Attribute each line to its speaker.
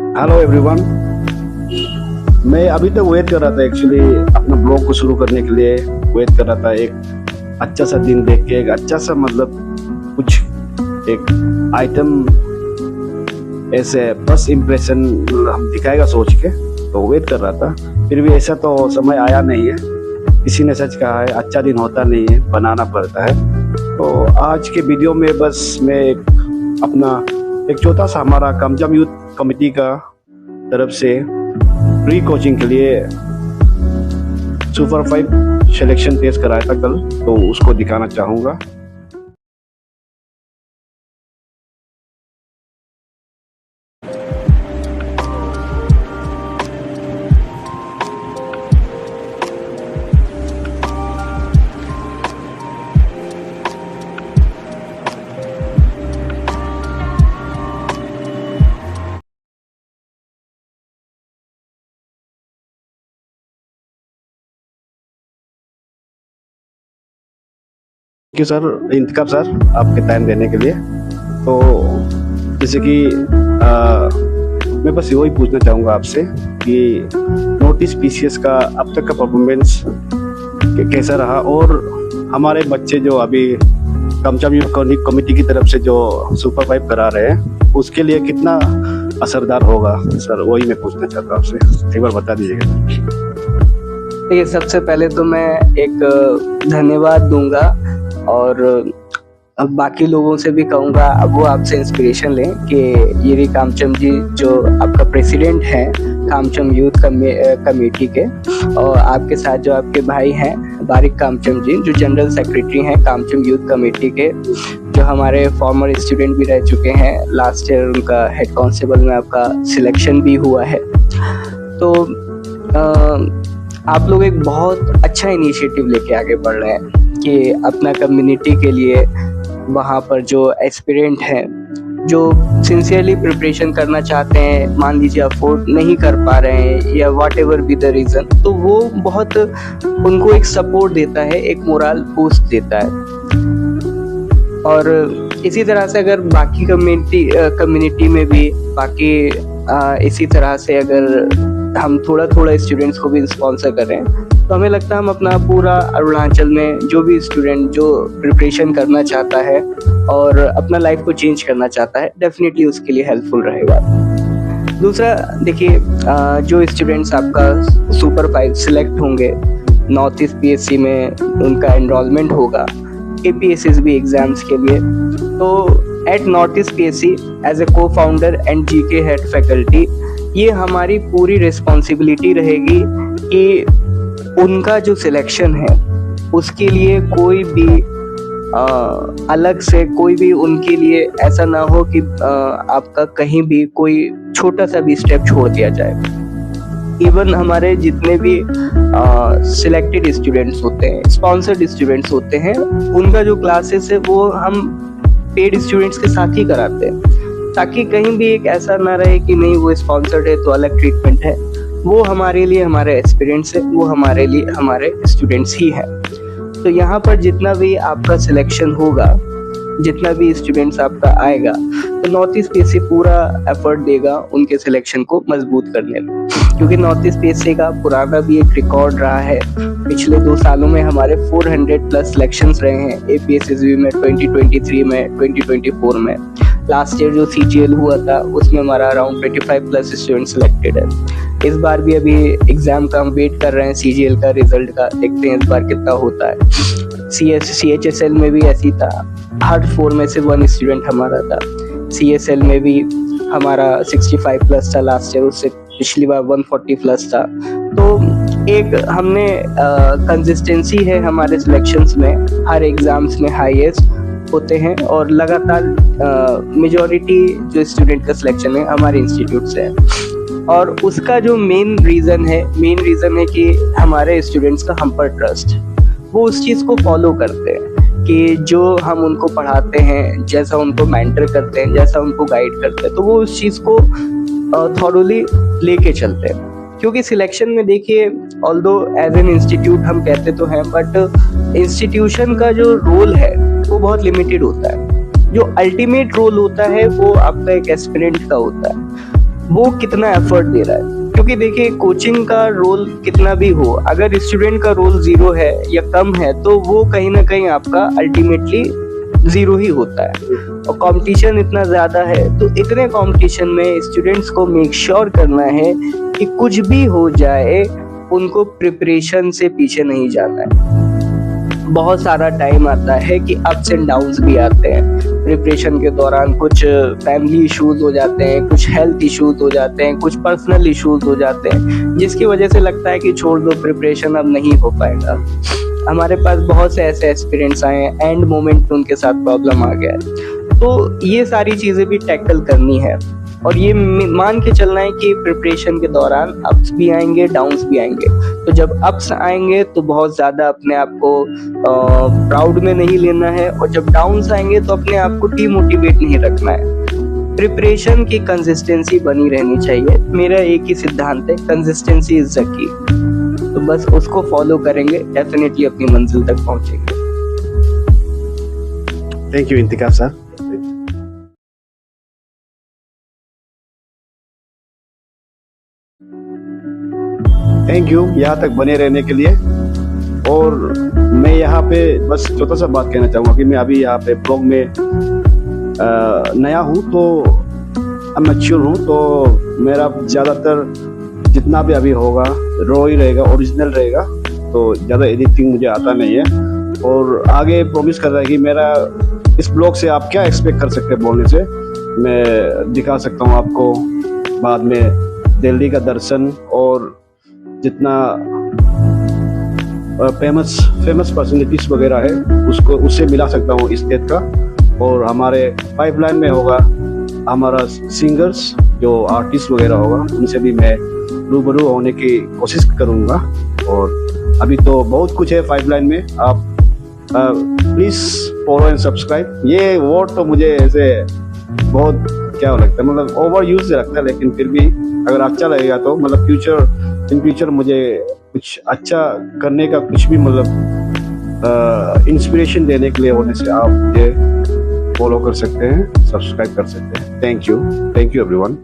Speaker 1: Hello everyone. मैं अभी तक वेट कर रहा था, एक्चुअली अपना ब्लॉग को शुरू करने के लिए वेट कर रहा था। एक अच्छा सा दिन देख के, एक अच्छा सा मतलब कुछ एक आइटम ऐसे फर्स्ट इम्प्रेशन हम दिखाएगा सोच के, तो वेट कर रहा था। फिर भी ऐसा तो समय आया नहीं है। किसी ने सच कहा है, अच्छा दिन होता नहीं है, बनाना पड़ता है। तो आज के वीडियो में बस मैं अपना एक छोटा सा हमारा कामचम यूथ कमेटी का तरफ से प्री कोचिंग के लिए सुपर 5 सिलेक्शन टेस्ट कराया था कल, तो उसको दिखाना चाहूँगा। कि सर इंतखाब सर आपके टाइम देने के लिए। तो जैसे कि मैं बस वही पूछना चाहूँगा आपसे कि नॉर्थ पीसीएस का अब तक का परफॉर्मेंस कैसा रहा, और हमारे बच्चे जो अभी कामचम यूथ कमेटी की तरफ से जो सुपर 5 करा रहे हैं उसके लिए कितना असरदार होगा सर, वही मैं पूछना चाहता हूँ आपसे। एक बार बता दीजिएगा।
Speaker 2: देखिए, सबसे पहले तो मैं एक धन्यवाद दूंगा और अब बाकी लोगों से भी कहूँगा, अब वो आपसे इंस्पिरेशन लें कि ये कामचम जी जो आपका प्रेसिडेंट हैं कामचम यूथ कमेटी के, और आपके साथ जो आपके भाई हैं बारिक कामचम जी जो जनरल सेक्रेटरी हैं कामचम यूथ कमेटी के, जो हमारे फॉर्मर स्टूडेंट भी रह चुके हैं। लास्ट ईयर उनका हेड कांस्टेबल में आपका सिलेक्शन भी हुआ है। तो आप लोग एक बहुत अच्छा इनिशिएटिव लेके आगे बढ़ रहे हैं कि अपना कम्युनिटी के लिए वहाँ पर जो एस्पिरेंट हैं जो सिंसियरली प्रिपरेशन करना चाहते हैं, मान लीजिए अफोर्ड नहीं कर पा रहे हैं या what ever be the reason, तो वो बहुत उनको एक सपोर्ट देता है, एक मोरल बूस्ट देता है। और इसी तरह से अगर बाकी कम्युनिटी में भी बाकी इसी तरह से अगर हम थोड़ा थोड़ा स्टूडेंट्स को भी स्पॉन्सर करें, तो हमें लगता है हम अपना पूरा अरुणाचल में जो भी स्टूडेंट जो प्रिपरेशन करना चाहता है और अपना लाइफ को चेंज करना चाहता है, डेफिनेटली उसके लिए हेल्पफुल रहेगा। दूसरा, देखिए, जो स्टूडेंट्स आपका सुपर 5 सिलेक्ट होंगे, नॉर्थ ईस्ट पीएससी में उनका एनरोलमेंट होगा APSSB एग्जाम्स के लिए, तो at north east PSC as a co-founder and GK head faculty, ये हमारी पूरी रिस्पॉन्सिबिलिटी रहेगी कि उनका जो सिलेक्शन है उसके लिए कोई भी अलग से कोई भी उनके लिए ऐसा ना हो कि आपका कहीं भी कोई छोटा सा भी स्टेप छोड़ दिया जाए। इवन हमारे जितने भी सिलेक्टेड स्टूडेंट्स होते हैं, स्पॉन्सर्ड स्टूडेंट्स होते हैं, उनका जो क्लासेस है वो हम पेड स्टूडेंट्स के साथ ही कराते हैं, ताकि कहीं भी एक ऐसा ना रहे कि नहीं वो स्पॉन्सर्ड है तो अलग ट्रीटमेंट है। वो हमारे लिए हमारे एक्सपीरियंस है, वो हमारे लिए हमारे स्टूडेंट्स ही हैं। तो यहाँ पर जितना भी आपका सिलेक्शन होगा, जितना भी स्टूडेंट्स आपका आएगा, तो नॉर्थ ईस्ट पीएससी पूरा एफर्ट देगा उनके सिलेक्शन को मजबूत करने में, क्योंकि नॉर्थ ईस्ट पीएससी का पुराना भी एक रिकॉर्ड रहा है। पिछले 2 सालों में हमारे 400 प्लस सिलेक्शंस रहे हैं APSSB में, 2023 में, 2024 में। लास्ट ईयर जो CGL हुआ था उसमें हमारा अराउंड 25 प्लस स्टूडेंट सिलेक्टेड है। इस बार भी अभी एग्जाम का हम वेट कर रहे हैं CGL का रिजल्ट का, देखते हैं इस बार कितना होता है। CHSL में भी ऐसी था, हर 4 में से 1 स्टूडेंट हमारा था। CSL में भी हमारा 65 प्लस था लास्ट ईयर, उससे पिछली बार 140 प्लस था। तो एक हमने कंसिस्टेंसी है हमारे सिलेक्शंस में, हर एग्जाम्स में हाईएस्ट होते हैं, और लगातार मेजॉरिटी जो स्टूडेंट का सिलेक्शन है हमारे इंस्टीट्यूट से है। और उसका जो मेन रीज़न है कि हमारे स्टूडेंट्स का हम पर ट्रस्ट, वो उस चीज़ को फॉलो करते हैं कि जो हम उनको पढ़ाते हैं, जैसा उनको मेंटर करते हैं, जैसा उनको गाइड करते हैं, तो वो उस चीज़ को थॉरोली लेके चलते हैं। क्योंकि सिलेक्शन में देखिए, ऑल्दो एज एन इंस्टीट्यूट हम कहते तो हैं, बट इंस्टीट्यूशन का जो रोल है वो बहुत लिमिटेड होता है। जो अल्टीमेट रोल होता है वो आपका एक एस्पिरेंट का होता है। वो कितना एफर्ट दे रहा है। क्योंकि देखिए कोचिंग का रोल कितना भी हो, अगर स्टूडेंट का रोल 0 है या कम है तो वो कहीं ना कहीं आपका अल्टीमेटली 0 ही होता है। और कंपटीशन इतना ज़्यादा है, तो इतने कंपटीशन में स्टूडेंट्स को मेक श्योर करना है कि कुछ भी हो जाए उनको प्रिपरेशन से पीछे नहीं जाना है। बहुत सारा टाइम आता है कि अप्स एंड डाउन्स भी आते हैं प्रिपरेशन के दौरान। कुछ फैमिली इश्यूज हो जाते हैं, कुछ हेल्थ इश्यूज हो जाते हैं, कुछ पर्सनल इश्यूज हो जाते हैं, जिसकी वजह से लगता है कि छोड़ दो, प्रिपरेशन अब नहीं हो पाएगा। हमारे पास बहुत से ऐसे एक्सपीरियंस आए हैं, एंड मोमेंट पे उनके साथ प्रॉब्लम आ गया है। तो ये सारी चीज़ें भी टैकल करनी है और ये मान के चलना है कि प्रिपरेशन के दौरान अप्स भी आएंगे, डाउन्स भी आएंगे। तो जब अप्स आएंगे तो बहुत ज़्यादा अपने आप को प्राउड में नहीं लेना है, और जब डाउन्स आएंगे तो अपने आप को डीमोटिवेट नहीं रखना है। प्रिपरेशन की कंसिस्टेंसी बनी रहनी चाहिए। मेरा एक ही सिद्धांत है, कंसिस्टेंसी इज द की। तो बस उसको फॉलो करेंगे, डेफिनेटली अपनी मंजिल तक पहुंचेंगे।
Speaker 1: Thank you Intikhab sir. Thank you यहाँ तक बने रहने के लिए। और मैं यहाँ पे बस छोटा सा बात कहना चाहूँगा कि मैं अभी यहाँ पे ब्लॉग में नया हूँ, तो मैच्योर हूँ, तो मेरा ज़्यादातर जितना भी अभी होगा रॉ ही रहेगा, ओरिजिनल रहेगा। तो ज़्यादा एडिटिंग मुझे आता नहीं है। और आगे प्रॉमिस कर रहा है कि मेरा इस ब्लॉग से आप क्या एक्सपेक्ट कर सकते हैं बोलने से, मैं दिखा सकता हूँ आपको बाद में दिल्ली का दर्शन और जितना फेमस पर्सनैलिटीज वगैरह है उसको उससे मिला सकता हूँ इस स्टेट का। और हमारे पाइपलाइन में होगा हमारा सिंगर्स जो आर्टिस्ट वगैरह होगा, उनसे भी मैं रूबरू होने की कोशिश करूँगा। और अभी तो बहुत कुछ है पाइपलाइन में। आप प्लीज़ फॉलो एंड सब्सक्राइब। ये वर्ड तो मुझे ऐसे बहुत क्या लगता है, मतलब ओवर यूज लगता है, लेकिन फिर भी अगर अच्छा लगेगा तो मतलब इन फ्यूचर मुझे कुछ अच्छा करने का कुछ भी मतलब इंस्पिरेशन देने के लिए होने से आप मुझे फॉलो कर सकते हैं, सब्सक्राइब कर सकते हैं। Thank you everyone.